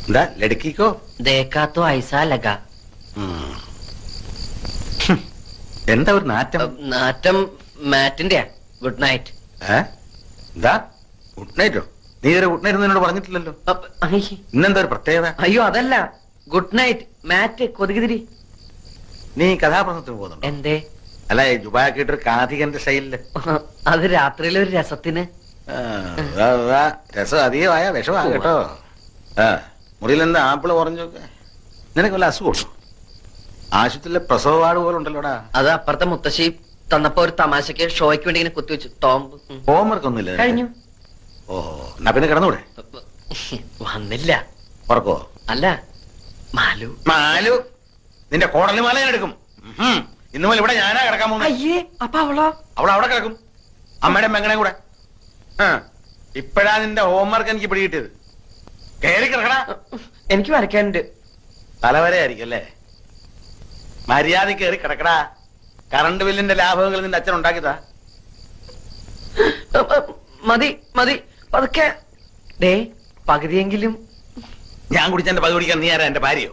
എന്താ ലടുക്കിക്കോ देखा तो ऐसा लगा എന്താ ഒരു നാറ്റം നാറ്റം മാറ്റിന്റെ ഗുഡ് നൈറ്റ് എന്താ ഗുഡ് നൈറ്റോ നീ ഇതുവരെ ഗുഡ് നൈറ്റ് എന്നോട് പറഞ്ഞിട്ടില്ലല്ലോ ഇന്നെന്താ ഒരു പ്രത്യേകത അയ്യോ അതല്ല ഗുഡ് നൈറ്റ് മാറ്റ് കൊതുകുതിരി നീ കഥാപ്രസംഗത്തിന് പോകുന്നുണ്ടോ എന്തേ അല്ല ജുബാക്കിട്ടൊരു കാഥികന്റെ സ്റ്റൈലില് അത് രാത്രിയിലെ ഒരു രസത്തിന് രസം അധികമായ വിഷമാ കേട്ടോ മുറിയിൽ എന്താ ആപ്പിള് പറഞ്ഞൊക്കെ നിനക്ക് വല്ല അസുഖം ആശുപത്രിയിലെ പ്രസവ വാർഡ് പോലെ ഉണ്ടല്ലോടാ അത് അപ്പുറത്തെ മുത്തശ്ശി തന്നപ്പോ ഒരു തമാശക്ക് ഷോയ്ക്ക് വേണ്ടി ഇങ്ങനെ കുത്തിവെച്ചു ടോംബ് ഹോംവർക്ക് ഒന്നുമില്ല കഴിഞ്ഞു ഓഹോ എന്നാ പിന്നെ കിടന്നൂടെ വന്നില്ല ഉറക്കോ അല്ല മാലു മാലു നിന്റെ കോടലി മാല ഞാൻ എടുക്കും ഇന്നു മുതൽ ഇവിടെ ഞാനാ കിടക്കാൻ പോകുന്നത് അയ്യേ അപ്പൊ അവളോ അവിടെ കിടക്കും അമ്മയുടെ മെങ്ങണേ കൂടെ ഇപ്പഴാ നിന്റെ ഹോംവർക്ക് എനിക്ക് പിടികിട്ടിയത് കയറി കിടക്കടാ എനിക്ക് വരയ്ക്കാനുണ്ട് തലവരെയായിരിക്കും അല്ലേ മര്യാദ കയറി കിടക്കടാ കറണ്ട് ബില്ലിന്റെ ലാഭങ്ങൾ നിന്റെ അച്ഛൻ ഉണ്ടാക്കിയതാ മതി മതി പതുക്കെ ദേ പകുതിയെങ്കിലും ഞാൻ കുടിച്ച എന്റെ പകുതി കുടിക്കാൻ നീ ആരാ എന്റെ ഭാര്യയോ